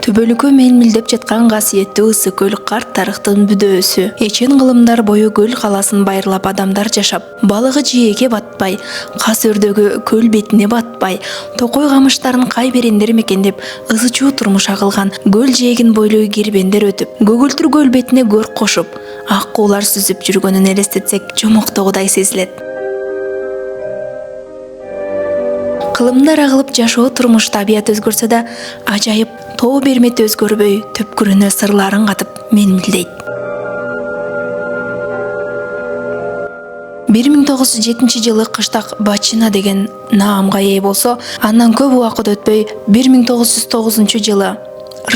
Төбөлүккө менмилдеп жаткан касиеттүү Ысык көл карт тарыхтын бүдөөсү. Эчен кылымдар бою көл каласын байырлап адамдар жашап, балыгы жээкке батпай, кас өрдөгү көл бетине батпай, токой камыштарын кай берендер мекендеп, ызы чуу турмуш агылган көл жээгин бойлой кирбендер өтүп, көгүлтүр көл бетине көрк кошуп, ак куулар сүзүп жүргөнүн элестетсек, жомоктогудай сезилет. Кылымдар агылып жашоо турмуш табият өзгөрсө да, ажайып тоо бермет өзгөрбөй, төпкүрүнө сырларын катып менмилдейт. 1907-жылы Кыштак Бачина деген наамга ээ болсо, андан көп убакыт өтпөй 1909-жылы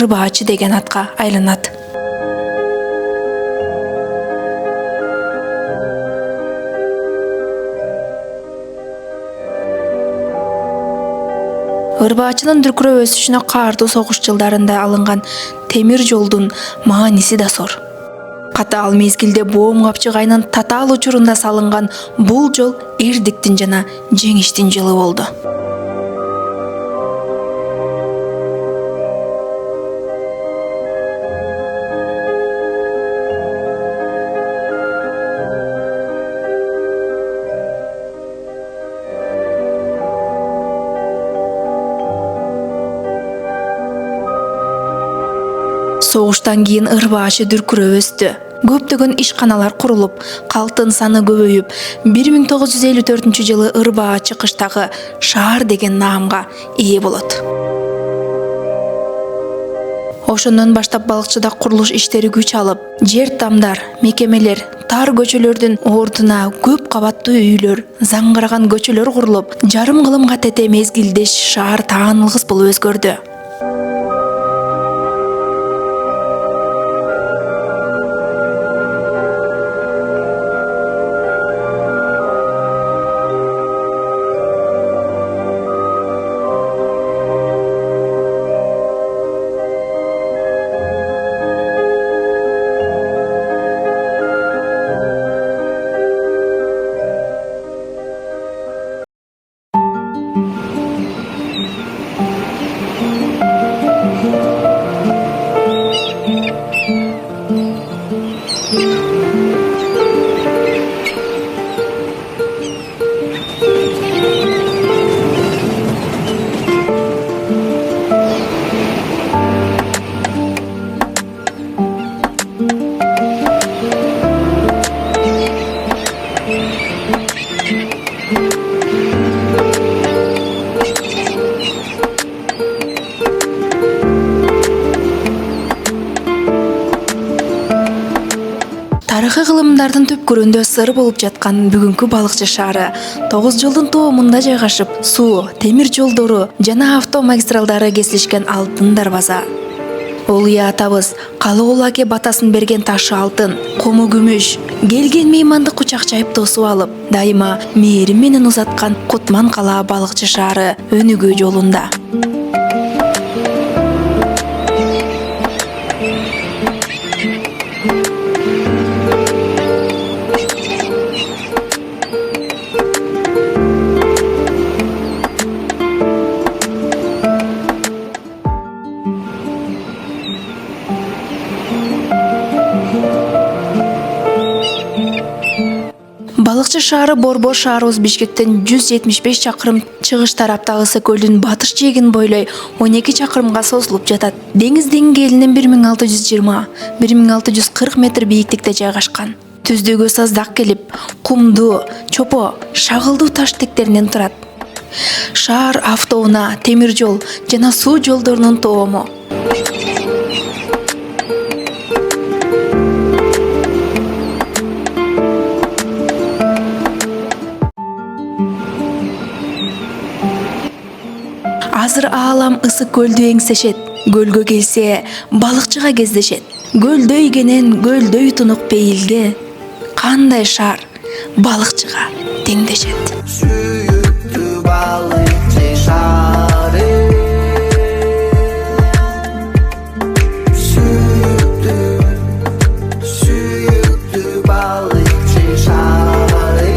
Рыбаачы деген атка айланат. Ырбаачынын дүркүрөп өсүшүнө каардуу согуш жылдарында алынган темир жолдун мааниси да зор. Катаал мезгилде боом капчык айнын татаал учурунда салынган бул жол эрдиктин жана жеңиштин жылы болду. Согуштан кийин Ырбаачы дүркүрөп өстү. Көптөгөн ишканалар курулуп, калктын саны көбөйүп, 1954-жылы Ырбаачы кыштагы шаар деген наамга ээ болот. Ошондон баштап балыкчыда курулуш иштери күч алып, жер тамдар, мекемелер, тар көчөлөрдүн ордуна көп кабаттуу үйлөр, заңгыраган көчөлөр курулуп, жарым кылымга тете мезгилде шаар таанылгыс болуп өзгөрдү. Тарыхый кылымдардын түпкүрүндө сыр болуп жаткан бүгүнкү балыкчы шаары 9 жолдун тоомунда жайгашып, суу, темир жолдору жана автомагистралдары кесилишкен алтын дарбаза. Улуя атабыз Калыоğlu аке батасын берген ташы алтын, кому күмүш, келген мейманды кучакчайып тосуп алып, дайыма мээрим менен узаткан Кутман калаа балыкчы шаары өнүгүү жолунда. Балыкчы шаары Борбор шаарыбыз Бишкектен 175 чакырым чыгыш тараптагы Ысык көлдүн батыш жээгин бойлой 12 чакырымга созулуп жатат. Деңиз деңгээлинен 1620–1640 метр бийиктикте жайгашкан. Түздүгү саздак келип, кумдуу, чопо, шагылдуу таш тектеринен турат. Шаар автоунаа, темир жол жана суу жолдорунун тоому. Азыр аалам Ысык көлдү эңсешет, көлгө келсе балыкчыга кездешет. Көлдө ийгенен көлдөй тунук пейилге, кандай шаар балыкчыга теңдешет. Сүйүктүү балыкчы шаары, сүйүктүү балыкчы шаары.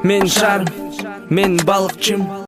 Мен шарым, мен балыкчым.